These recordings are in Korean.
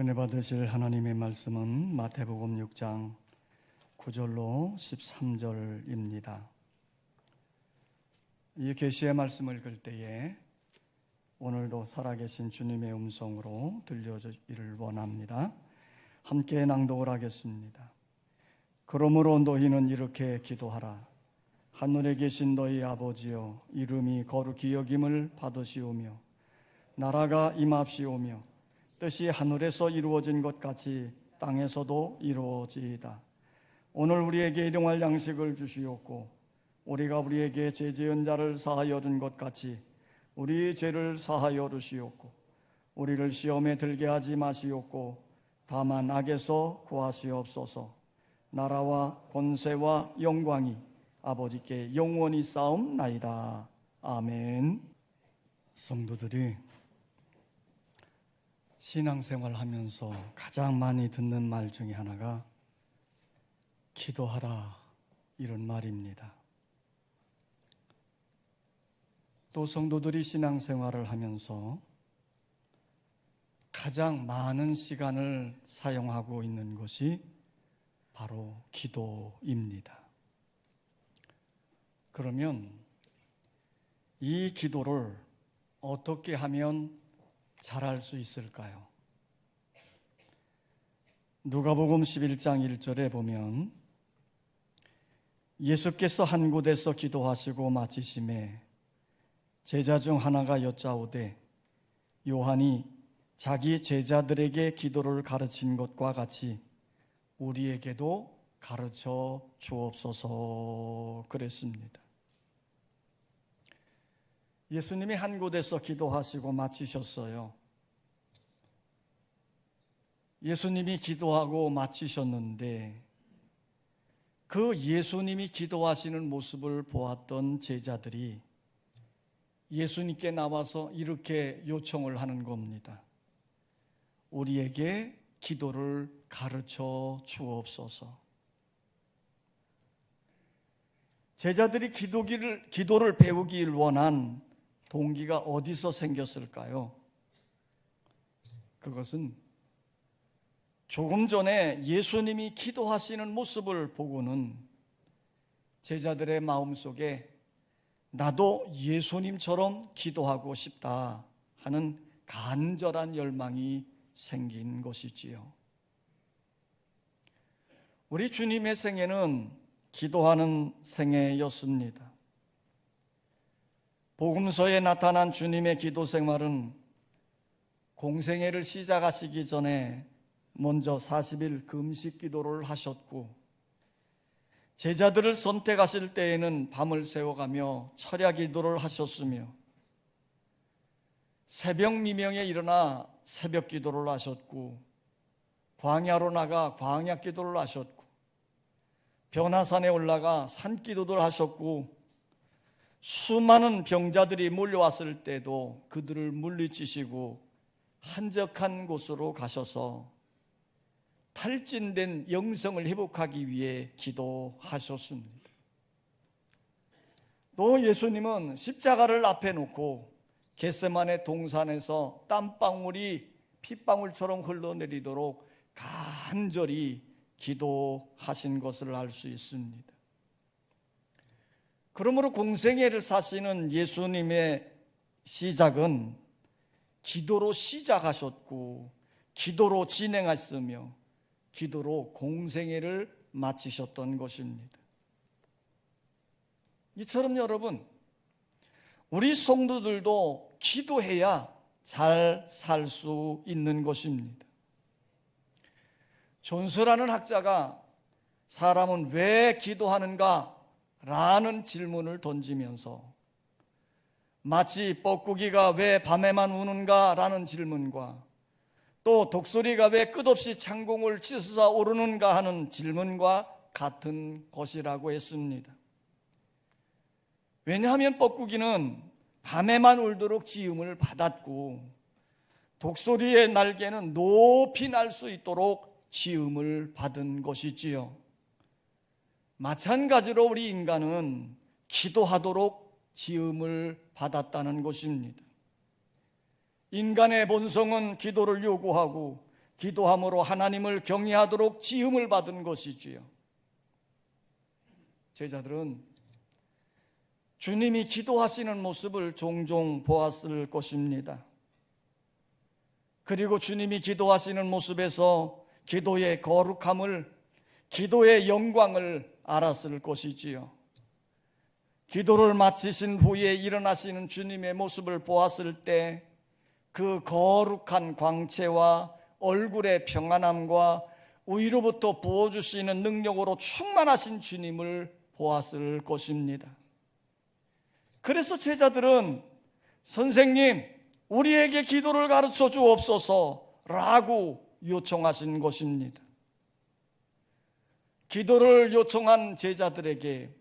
은혜 받으실 하나님의 말씀은 마태복음 6장 9절로 13절입니다. 이 계시의 말씀을 읽을 때에 오늘도 살아계신 주님의 음성으로 들려주기를 원합니다. 함께 낭독을 하겠습니다. 그러므로 너희는 이렇게 기도하라. 하늘에 계신 너희 아버지여, 이름이 거룩히 여김을 받으시오며 나라가 임합시오며 뜻이 하늘에서 이루어진 것 같이 땅에서도 이루어지이다. 오늘 우리에게 일용할 양식을 주시옵고 우리가 우리에게 죄 지은 자를 사하여 준 것 같이 우리 죄를 사하여 주시옵고 우리를 시험에 들게 하지 마시옵고 다만 악에서 구하시옵소서. 나라와 권세와 영광이 아버지께 영원히 싸움나이다. 아멘. 성도들이 신앙생활 하면서 가장 많이 듣는 말 중에 하나가 기도하라, 이런 말입니다. 또 성도들이 신앙생활을 하면서 가장 많은 시간을 사용하고 있는 것이 바로 기도입니다. 그러면 이 기도를 어떻게 하면 잘할 수 있을까요? 누가복음 11장 1절에 보면 예수께서 한 곳에서 기도하시고 마치심에 제자 중 하나가 여짜오되 요한이 자기 제자들에게 기도를 가르친 것과 같이 우리에게도 가르쳐 주옵소서 그랬습니다. 예수님이 한 곳에서 기도하시고 마치셨어요. 예수님이 기도하고 마치셨는데 그 예수님이 기도하시는 모습을 보았던 제자들이 예수님께 나와서 이렇게 요청을 하는 겁니다. 우리에게 기도를 가르쳐 주옵소서. 제자들이 기도를 배우길 원한 동기가 어디서 생겼을까요? 그것은 조금 전에 예수님이 기도하시는 모습을 보고는 제자들의 마음속에 나도 예수님처럼 기도하고 싶다 하는 간절한 열망이 생긴 것이지요. 우리 주님의 생애는 기도하는 생애였습니다. 복음서에 나타난 주님의 기도 생활은 공생애를 시작하시기 전에 먼저 40일 금식 기도를 하셨고 제자들을 선택하실 때에는 밤을 새워가며 철야 기도를 하셨으며 새벽 미명에 일어나 새벽 기도를 하셨고 광야로 나가 광야 기도를 하셨고 변화산에 올라가 산 기도를 하셨고 수많은 병자들이 몰려왔을 때도 그들을 물리치시고 한적한 곳으로 가셔서 탈진된 영성을 회복하기 위해 기도하셨습니다. 또 예수님은 십자가를 앞에 놓고 겟세마네 동산에서 땀방울이 핏방울처럼 흘러내리도록 간절히 기도하신 것을 알 수 있습니다. 그러므로 공생애를 사시는 예수님의 시작은 기도로 시작하셨고 기도로 진행하셨으며 기도로 공생애를 마치셨던 것입니다. 이처럼 여러분, 우리 성도들도 기도해야 잘 살 수 있는 것입니다. 존스라는 학자가 사람은 왜 기도하는가? 라는 질문을 던지면서 마치 뻐꾸기가 왜 밤에만 우는가? 라는 질문과 또 독수리가 왜 끝없이 창공을 치솟아 오르는가 하는 질문과 같은 것이라고 했습니다. 왜냐하면 뻐꾸기는 밤에만 울도록 지음을 받았고 독수리의 날개는 높이 날 수 있도록 지음을 받은 것이지요. 마찬가지로 우리 인간은 기도하도록 지음을 받았다는 것입니다. 인간의 본성은 기도를 요구하고 기도함으로 하나님을 경외하도록 지음을 받은 것이지요. 제자들은 주님이 기도하시는 모습을 종종 보았을 것입니다. 그리고 주님이 기도하시는 모습에서 기도의 거룩함을, 기도의 영광을 알았을 것이지요. 기도를 마치신 후에 일어나시는 주님의 모습을 보았을 때 그 거룩한 광채와 얼굴의 평안함과 위로부터 부어주시는 능력으로 충만하신 주님을 보았을 것입니다. 그래서 제자들은 선생님, 우리에게 기도를 가르쳐 주옵소서라고 요청하신 것입니다. 기도를 요청한 제자들에게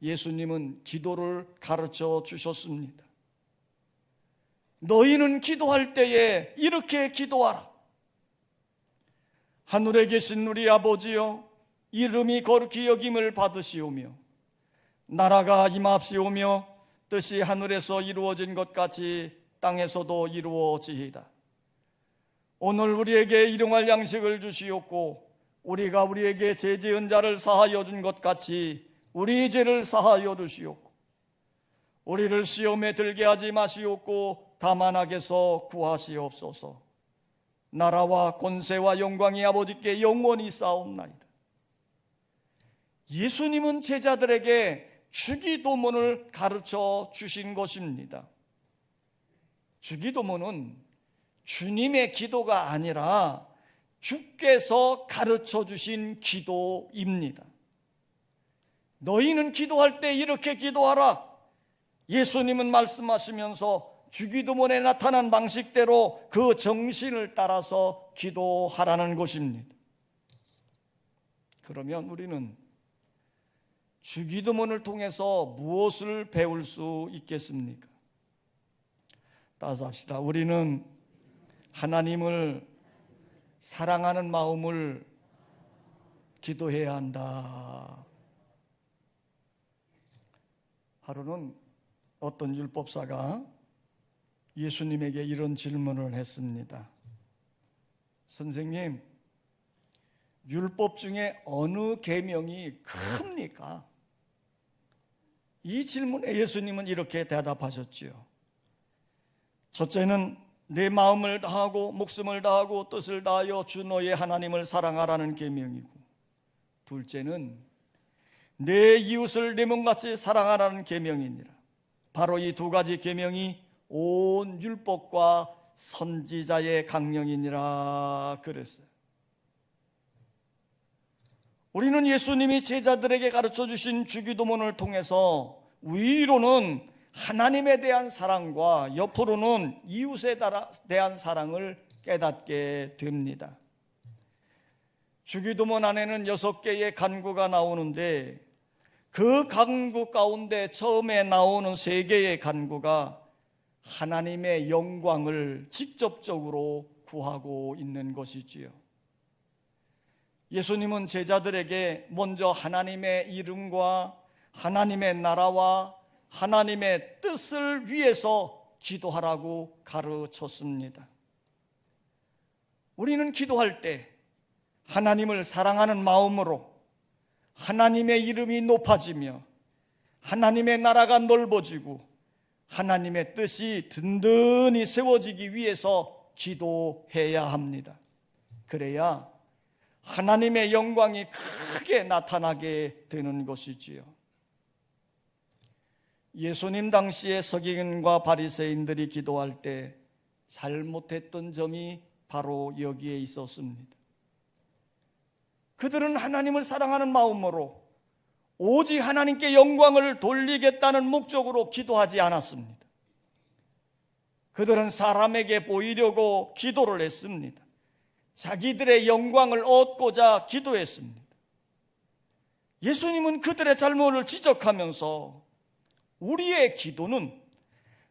예수님은 기도를 가르쳐 주셨습니다. 너희는 기도할 때에 이렇게 기도하라. 하늘에 계신 우리 아버지여, 이름이 거룩히 여김을 받으시오며 나라가 임합시오며 뜻이 하늘에서 이루어진 것 같이 땅에서도 이루어지이다. 오늘 우리에게 일용할 양식을 주시옵고 우리가 우리에게 죄 지은 자를 사하여 준 것 같이 우리 죄를 사하여 주시옵고 우리를 시험에 들게 하지 마시옵고 다만 악에서 구하시옵소서. 나라와 권세와 영광이 아버지께 영원히 쌓옵나이다. 예수님은 제자들에게 주기도문을 가르쳐 주신 것입니다. 주기도문은 주님의 기도가 아니라 주께서 가르쳐 주신 기도입니다. 너희는 기도할 때 이렇게 기도하라. 예수님은 말씀하시면서 주기도문에 나타난 방식대로 그 정신을 따라서 기도하라는 것입니다. 그러면 우리는 주기도문을 통해서 무엇을 배울 수 있겠습니까? 따라서 합시다. 우리는 하나님을 사랑하는 마음을 기도해야 한다. 하루는 어떤 율법사가 예수님에게 이런 질문을 했습니다. 선생님, 율법 중에 어느 계명이 큽니까? 이 질문에 예수님은 이렇게 대답하셨지요. 첫째는 내 마음을 다하고 목숨을 다하고 뜻을 다하여 주 너의 하나님을 사랑하라는 계명이고, 둘째는 내 이웃을 내 몸같이 사랑하라는 계명이니라. 바로 이 두 가지 계명이 온 율법과 선지자의 강령이니라 그랬어요. 우리는 예수님이 제자들에게 가르쳐 주신 주기도문을 통해서 위로는 하나님에 대한 사랑과 옆으로는 이웃에 대한 사랑을 깨닫게 됩니다. 주기도문 안에는 6개의 간구가 나오는데 그 간구 가운데 처음에 나오는 3개의 간구가 하나님의 영광을 직접적으로 구하고 있는 것이지요. 예수님은 제자들에게 먼저 하나님의 이름과 하나님의 나라와 하나님의 뜻을 위해서 기도하라고 가르쳤습니다. 우리는 기도할 때 하나님을 사랑하는 마음으로 하나님의 이름이 높아지며 하나님의 나라가 넓어지고 하나님의 뜻이 든든히 세워지기 위해서 기도해야 합니다. 그래야 하나님의 영광이 크게 나타나게 되는 것이지요. 예수님 당시에 서기관과 바리새인들이 기도할 때 잘못했던 점이 바로 여기에 있었습니다. 그들은 하나님을 사랑하는 마음으로 오직 하나님께 영광을 돌리겠다는 목적으로 기도하지 않았습니다. 그들은 사람에게 보이려고 기도를 했습니다. 자기들의 영광을 얻고자 기도했습니다. 예수님은 그들의 잘못을 지적하면서 우리의 기도는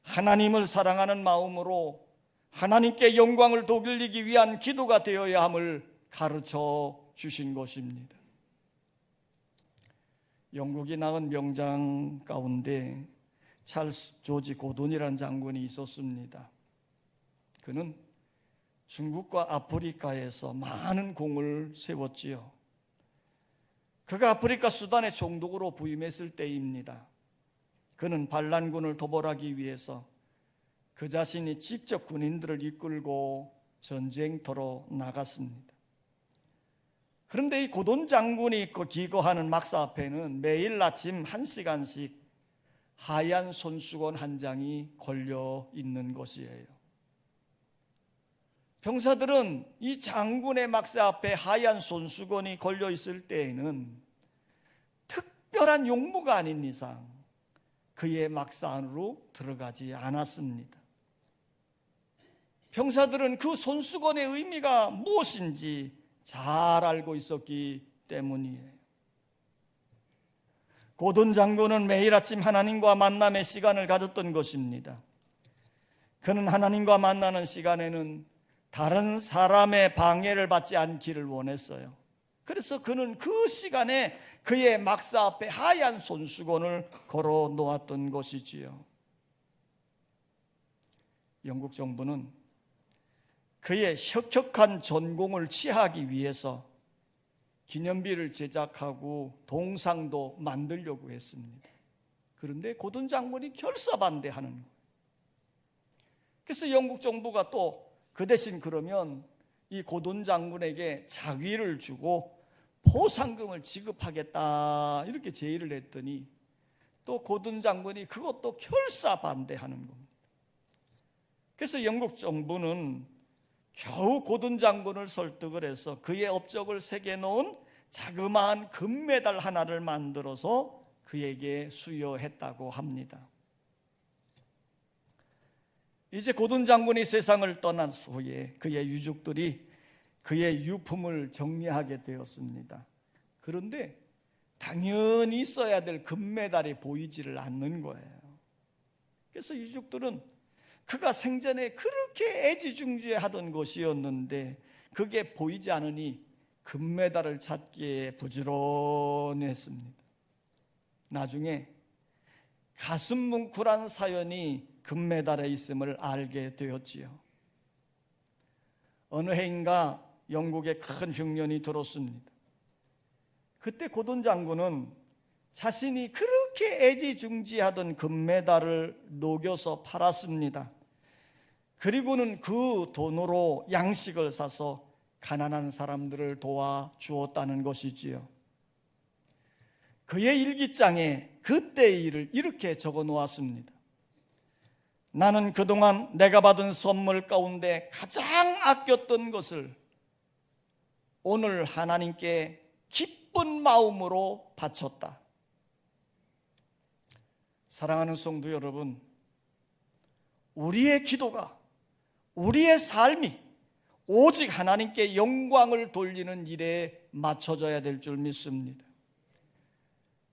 하나님을 사랑하는 마음으로 하나님께 영광을 돌리기 위한 기도가 되어야 함을 가르쳐 주신 것입니다. 영국이 낳은 명장 가운데 찰스 조지 고돈이라는 장군이 있었습니다. 그는 중국과 아프리카에서 많은 공을 세웠지요. 그가 아프리카 수단의 총독으로 부임했을 때입니다. 그는 반란군을 도벌하기 위해서 그 자신이 직접 군인들을 이끌고 전쟁터로 나갔습니다. 그런데 이 고돈 장군이 기거하는 막사 앞에는 매일 아침 1시간씩 하얀 손수건 한 장이 걸려 있는 것이에요. 병사들은 이 장군의 막사 앞에 하얀 손수건이 걸려 있을 때에는 특별한 용무가 아닌 이상 그의 막사 안으로 들어가지 않았습니다. 병사들은 그 손수건의 의미가 무엇인지 잘 알고 있었기 때문이에요. 고돈 장군은 매일 아침 하나님과 만남의 시간을 가졌던 것입니다. 그는 하나님과 만나는 시간에는 다른 사람의 방해를 받지 않기를 원했어요. 그래서 그는 그 시간에 그의 막사 앞에 하얀 손수건을 걸어 놓았던 것이지요. 영국 정부는 그의 혁혁한 전공을 취하기 위해서 기념비를 제작하고 동상도 만들려고 했습니다. 그런데 고돈 장군이 결사반대하는 거예요. 그래서 영국 정부가 또 그 대신 그러면 이 고돈 장군에게 자위를 주고 포상금을 지급하겠다 이렇게 제의를 했더니 또 고돈 장군이 그것도 결사반대하는 겁니다. 그래서 영국 정부는 겨우 고돈 장군을 설득을 해서 그의 업적을 새겨놓은 자그마한 금메달 하나를 만들어서 그에게 수여했다고 합니다. 이제 고돈 장군이 세상을 떠난 후에 그의 유족들이 그의 유품을 정리하게 되었습니다. 그런데 당연히 있어야 될 금메달이 보이지를 않는 거예요. 그래서 유족들은 그가 생전에 그렇게 애지중지하던 것이었는데 그게 보이지 않으니 금메달을 찾기에 부지런했습니다. 나중에 가슴 뭉클한 사연이 금메달에 있음을 알게 되었지요. 어느 해인가 영국에 큰 흉년이 들었습니다. 그때 고돈 장군은 자신이 그렇게 애지중지하던 금메달을 녹여서 팔았습니다. 그리고는 그 돈으로 양식을 사서 가난한 사람들을 도와주었다는 것이지요. 그의 일기장에 그때의 일을 이렇게 적어 놓았습니다. 나는 그동안 내가 받은 선물 가운데 가장 아꼈던 것을 오늘 하나님께 기쁜 마음으로 바쳤다. 사랑하는 성도 여러분, 우리의 기도가, 우리의 삶이 오직 하나님께 영광을 돌리는 일에 맞춰져야 될 줄 믿습니다.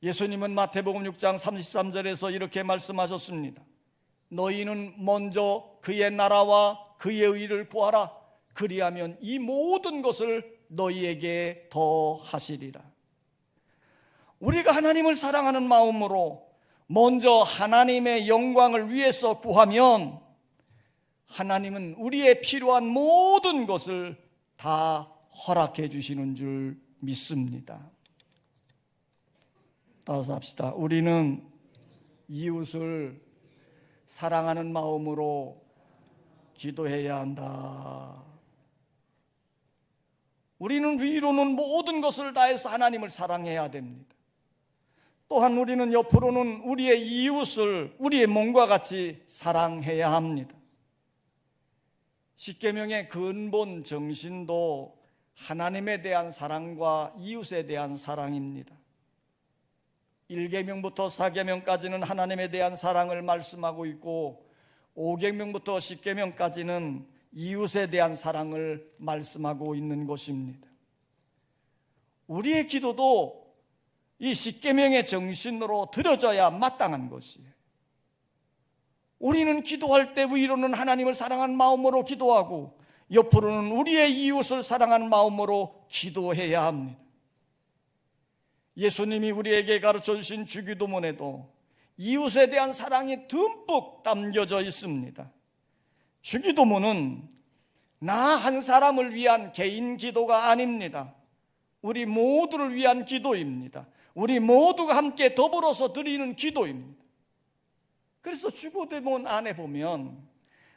예수님은 마태복음 6장 33절에서 이렇게 말씀하셨습니다. 너희는 먼저 그의 나라와 그의 의를 구하라. 그리하면 이 모든 것을 너희에게 더하시리라. 우리가 하나님을 사랑하는 마음으로 먼저 하나님의 영광을 위해서 구하면 하나님은 우리의 필요한 모든 것을 다 허락해 주시는 줄 믿습니다. 따라서 합시다. 우리는 이웃을 사랑하는 마음으로 기도해야 한다. 우리는 위로는 모든 것을 다해서 하나님을 사랑해야 됩니다. 또한 우리는 옆으로는 우리의 이웃을 우리의 몸과 같이 사랑해야 합니다. 십계명의 근본 정신도 하나님에 대한 사랑과 이웃에 대한 사랑입니다. 1계명부터 4계명까지는 하나님에 대한 사랑을 말씀하고 있고 5계명부터 10계명까지는 이웃에 대한 사랑을 말씀하고 있는 것입니다. 우리의 기도도 이 10계명의 정신으로 드려져야 마땅한 것이에요. 우리는 기도할 때 위로는 하나님을 사랑하는 마음으로 기도하고 옆으로는 우리의 이웃을 사랑하는 마음으로 기도해야 합니다. 예수님이 우리에게 가르쳐 주신 주기도문에도 이웃에 대한 사랑이 듬뿍 담겨져 있습니다. 주기도문은 나 한 사람을 위한 개인 기도가 아닙니다. 우리 모두를 위한 기도입니다. 우리 모두가 함께 더불어서 드리는 기도입니다. 그래서 주보대본 안에 보면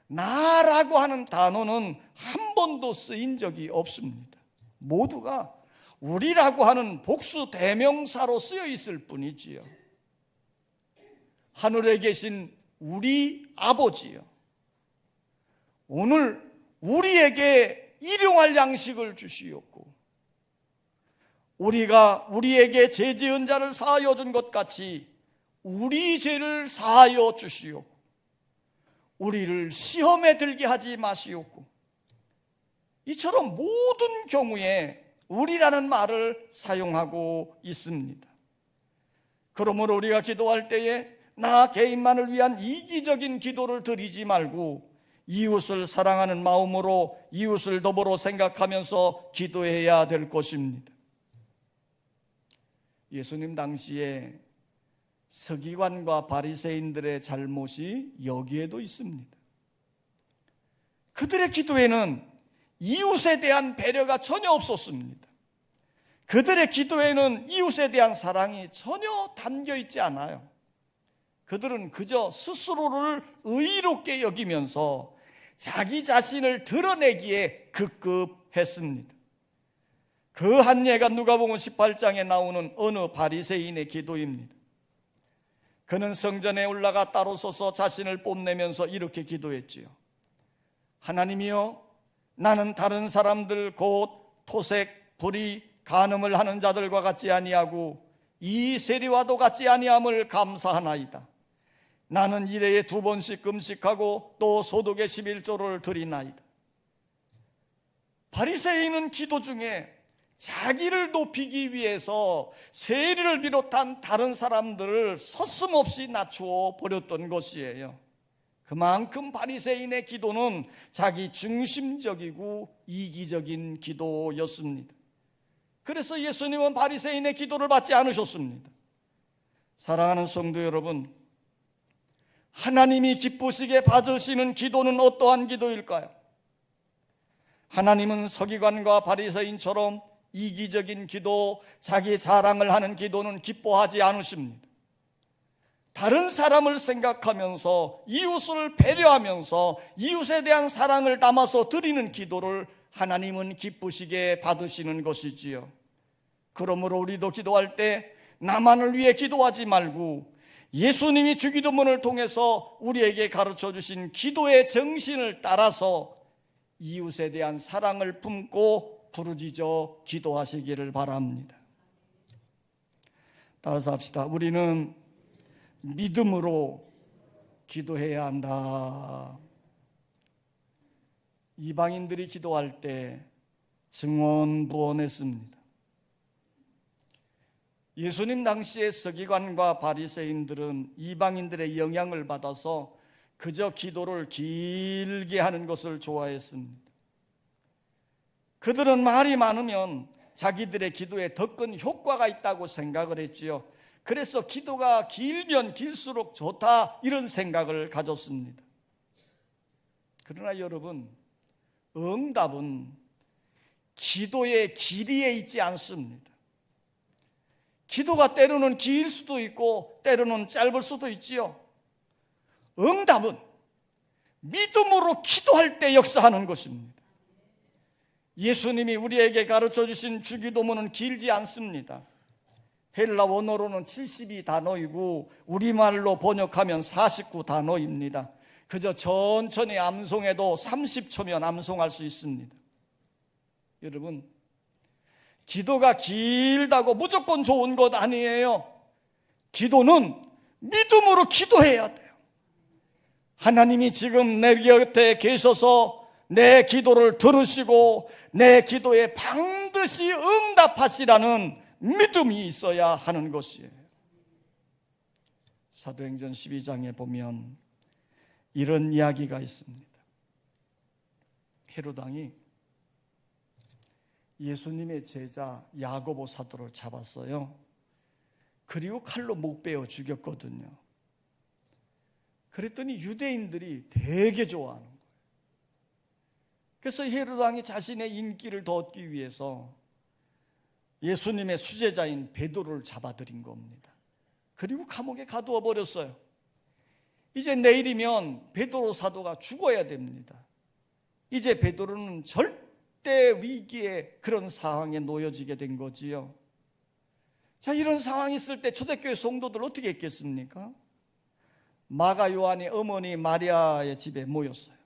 나라고 하는 단어는 한 번도 쓰인 적이 없습니다. 모두가 우리라고 하는 복수 대명사로 쓰여 있을 뿐이지요. 하늘에 계신 우리 아버지요, 오늘 우리에게 일용할 양식을 주시옵고 우리가 우리에게 죄 지은 자를 사하여 준 것 같이 우리 죄를 사하여 주시옵고 우리를 시험에 들게 하지 마시옵고. 이처럼 모든 경우에 우리라는 말을 사용하고 있습니다. 그러므로 우리가 기도할 때에 나 개인만을 위한 이기적인 기도를 드리지 말고 이웃을 사랑하는 마음으로 이웃을 더불어 생각하면서 기도해야 될 것입니다. 예수님 당시에 서기관과 바리새인들의 잘못이 여기에도 있습니다. 그들의 기도에는 이웃에 대한 배려가 전혀 없었습니다. 그들의 기도에는 이웃에 대한 사랑이 전혀 담겨 있지 않아요. 그들은 그저 스스로를 의롭게 여기면서 자기 자신을 드러내기에 급급했습니다. 그 한 예가 누가복음 18장에 나오는 어느 바리새인의 기도입니다. 그는 성전에 올라가 따로 서서 자신을 뽐내면서 이렇게 기도했지요. 하나님이여, 나는 다른 사람들 곧 토색, 불의, 간음을 하는 자들과 같지 아니하고 이 세리와도 같지 아니함을 감사하나이다. 나는 일회에 2번씩 금식하고 또 소득의 11조를 드리나이다. 바리새인은 기도 중에 자기를 높이기 위해서 세리를 비롯한 다른 사람들을 서슴없이 낮추어 버렸던 것이에요. 그만큼 바리새인의 기도는 자기 중심적이고 이기적인 기도였습니다. 그래서 예수님은 바리새인의 기도를 받지 않으셨습니다. 사랑하는 성도 여러분, 하나님이 기쁘시게 받으시는 기도는 어떠한 기도일까요? 하나님은 서기관과 바리새인처럼 이기적인 기도, 자기 자랑을 하는 기도는 기뻐하지 않으십니다. 다른 사람을 생각하면서 이웃을 배려하면서 이웃에 대한 사랑을 담아서 드리는 기도를 하나님은 기쁘시게 받으시는 것이지요. 그러므로 우리도 기도할 때 나만을 위해 기도하지 말고 예수님이 주기도문을 통해서 우리에게 가르쳐 주신 기도의 정신을 따라서 이웃에 대한 사랑을 품고 부르짖어 기도하시기를 바랍니다. 따라서 합시다. 우리는 믿음으로 기도해야 한다. 이방인들이 기도할 때 증언부언했습니다. 예수님 당시의 서기관과 바리새인들은 이방인들의 영향을 받아서 그저 기도를 길게 하는 것을 좋아했습니다. 그들은 말이 많으면 자기들의 기도에 더 큰 효과가 있다고 생각을 했지요. 그래서 기도가 길면 길수록 좋다, 이런 생각을 가졌습니다. 그러나 여러분, 응답은 기도의 길이에 있지 않습니다. 기도가 때로는 길 수도 있고 때로는 짧을 수도 있지요. 응답은 믿음으로 기도할 때 역사하는 것입니다. 예수님이 우리에게 가르쳐 주신 주기도문은 길지 않습니다. 헬라 원어로는 72단어이고 우리말로 번역하면 49단어입니다. 그저 천천히 암송해도 30초면 암송할 수 있습니다. 여러분, 기도가 길다고 무조건 좋은 것 아니에요. 기도는 믿음으로 기도해야 돼요. 하나님이 지금 내 곁에 계셔서 내 기도를 들으시고 내 기도에 반드시 응답하시라는 믿음이 있어야 하는 것이에요. 사도행전 12장에 보면 이런 이야기가 있습니다. 헤롯 왕이 예수님의 제자 야고보 사도를 잡았어요. 그리고 칼로 목 베어 죽였거든요. 그랬더니 유대인들이 되게 좋아하는 거예요. 그래서 헤롯 왕이 자신의 인기를 더 얻기 위해서 예수님의 수제자인 베드로를 잡아들인 겁니다. 그리고 감옥에 가두어 버렸어요. 이제 내일이면 베드로 사도가 죽어야 됩니다. 이제 베드로는 절대 위기의 그런 상황에 놓여지게 된 거지요. 자, 이런 상황이 있을 때 초대교회 성도들 어떻게 했겠습니까? 마가 요한의 어머니 마리아의 집에 모였어요.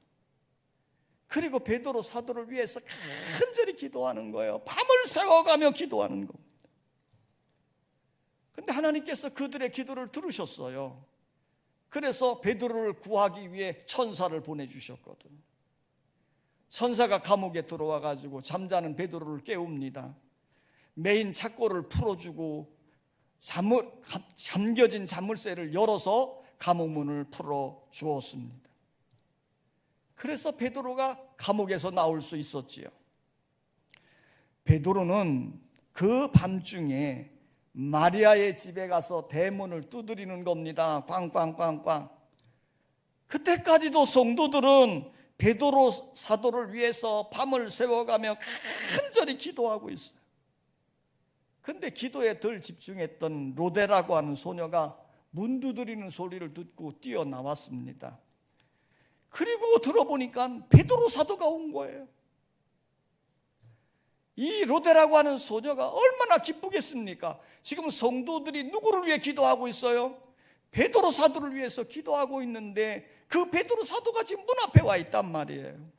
그리고 베드로 사도를 위해서 간절히 기도하는 거예요. 밤을 새워가며 기도하는 겁니다. 근데 하나님께서 그들의 기도를 들으셨어요. 그래서 베드로를 구하기 위해 천사를 보내주셨거든. 천사가 감옥에 들어와 가지고 잠자는 베드로를 깨웁니다. 메인 착고를 풀어주고 잠겨진 자물쇠를 열어서 감옥 문을 풀어주었습니다. 그래서 베드로가 감옥에서 나올 수 있었지요. 베드로는 그 밤중에 마리아의 집에 가서 대문을 두드리는 겁니다. 꽝꽝꽝꽝. 그때까지도 성도들은 베드로 사도를 위해서 밤을 새워가며 간절히 기도하고 있어요. 근데 기도에 덜 집중했던 로데라고 하는 소녀가 문 두드리는 소리를 듣고 뛰어나왔습니다. 그리고 들어보니까 베드로 사도가 온 거예요. 이 로데라고 하는 소녀가 얼마나 기쁘겠습니까? 지금 성도들이 누구를 위해 기도하고 있어요? 베드로 사도를 위해서 기도하고 있는데 그 베드로 사도가 지금 문 앞에 와 있단 말이에요.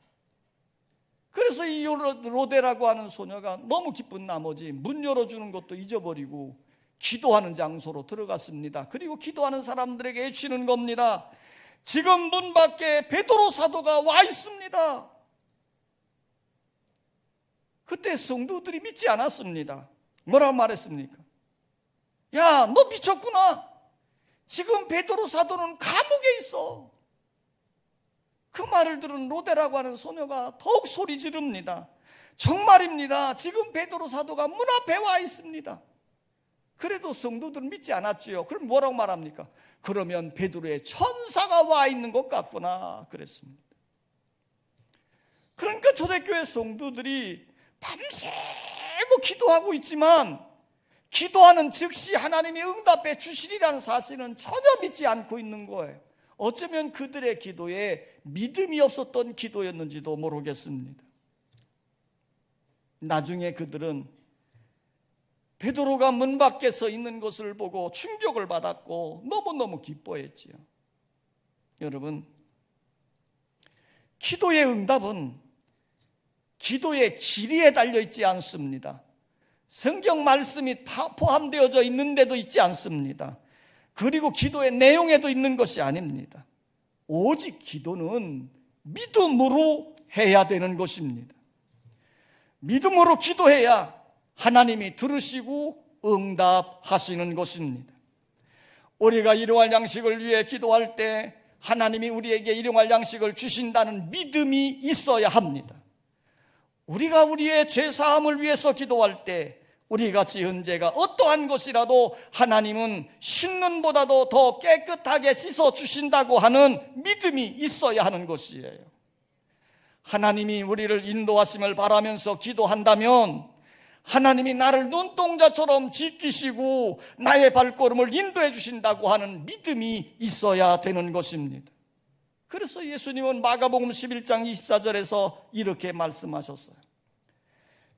그래서 이 로데라고 하는 소녀가 너무 기쁜 나머지 문 열어주는 것도 잊어버리고 기도하는 장소로 들어갔습니다. 그리고 기도하는 사람들에게 외치는 겁니다. 지금 문 밖에 베드로 사도가 와 있습니다. 그때 성도들이 믿지 않았습니다. 뭐라고 말했습니까? 야, 너 미쳤구나. 지금 베드로 사도는 감옥에 있어. 그 말을 들은 로데라고 하는 소녀가 더욱 소리 지릅니다. 정말입니다. 지금 베드로 사도가 문 앞에 와 있습니다. 그래도 성도들은 믿지 않았지요. 그럼 뭐라고 말합니까? 그러면 베드로의 천사가 와 있는 것 같구나 그랬습니다. 그러니까 초대교회 성도들이 밤새고 기도하고 있지만 기도하는 즉시 하나님이 응답해 주시리라는 사실은 전혀 믿지 않고 있는 거예요. 어쩌면 그들의 기도에 믿음이 없었던 기도였는지도 모르겠습니다. 나중에 그들은 베드로가 문 밖에 서 있는 것을 보고 충격을 받았고 너무너무 기뻐했지요. 여러분, 기도의 응답은 기도의 길이에 달려있지 않습니다. 성경 말씀이 다 포함되어져 있는데도 있지 않습니다. 그리고 기도의 내용에도 있는 것이 아닙니다. 오직 기도는 믿음으로 해야 되는 것입니다. 믿음으로 기도해야 하나님이 들으시고 응답하시는 것입니다. 우리가 일용할 양식을 위해 기도할 때 하나님이 우리에게 일용할 양식을 주신다는 믿음이 있어야 합니다. 우리가 우리의 죄사함을 위해서 기도할 때 우리가 지은 죄가 어떠한 것이라도 하나님은 씻는보다도 더 깨끗하게 씻어주신다고 하는 믿음이 있어야 하는 것이에요. 하나님이 우리를 인도하심을 바라면서 기도한다면 하나님이 나를 눈동자처럼 지키시고 나의 발걸음을 인도해 주신다고 하는 믿음이 있어야 되는 것입니다. 그래서 예수님은 마가복음 11장 24절에서 이렇게 말씀하셨어요.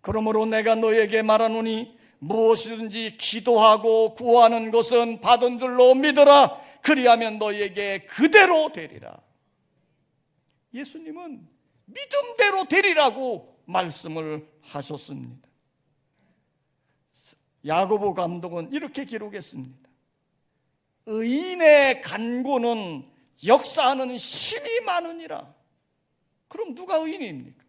그러므로 내가 너에게 말하노니 무엇이든지 기도하고 구하는 것은 받은 줄로 믿으라. 그리하면 너에게 그대로 되리라. 예수님은 믿음대로 되리라고 말씀을 하셨습니다. 야고보 감독은 이렇게 기록했습니다. 의인의 간구는 역사하는 힘이 많으니라. 그럼 누가 의인입니까?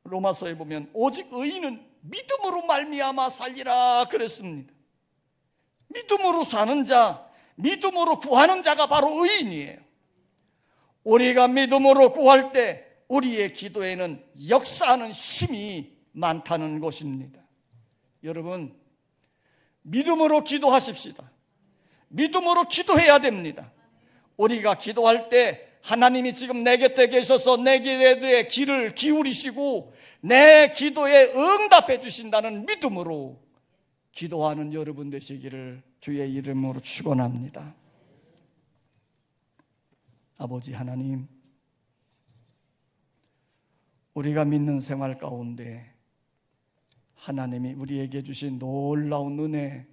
로마서에 보면 오직 의인은 믿음으로 말미암아 살리라 그랬습니다. 믿음으로 사는 자, 믿음으로 구하는 자가 바로 의인이에요. 우리가 믿음으로 구할 때 우리의 기도에는 역사하는 힘이 많다는 것입니다. 여러분, 믿음으로 기도하십시다. 믿음으로 기도해야 됩니다. 우리가 기도할 때 하나님이 지금 내 곁에 계셔서 내 기도에 귀를 기울이시고 내 기도에 응답해 주신다는 믿음으로 기도하는 여러분 되시기를 주의 이름으로 축원합니다. 아버지 하나님, 우리가 믿는 생활 가운데 하나님이 우리에게 주신 놀라운 은혜,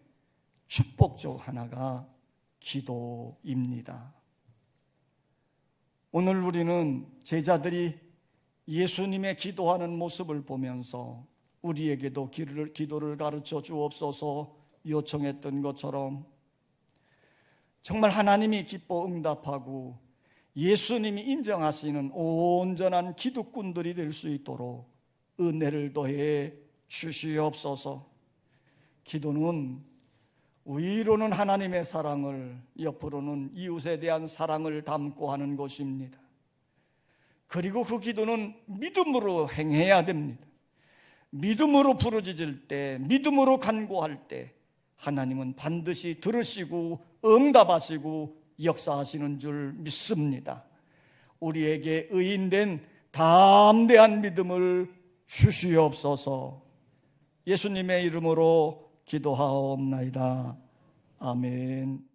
축복 중 하나가 기도입니다. 오늘 우리는 제자들이 예수님의 기도하는 모습을 보면서 우리에게도 기도를 가르쳐 주옵소서 요청했던 것처럼 정말 하나님이 기뻐 응답하고 예수님이 인정하시는 온전한 기도꾼들이 될 수 있도록 은혜를 더해 주시옵소서. 기도는 위로는 하나님의 사랑을, 옆으로는 이웃에 대한 사랑을 담고 하는 것입니다. 그리고 그 기도는 믿음으로 행해야 됩니다. 믿음으로 부르짖을 때, 믿음으로 간구할 때 하나님은 반드시 들으시고 응답하시고 역사하시는 줄 믿습니다. 우리에게 의인된 담대한 믿음을 주시옵소서. 예수님의 이름으로 기도하옵나이다. 아멘.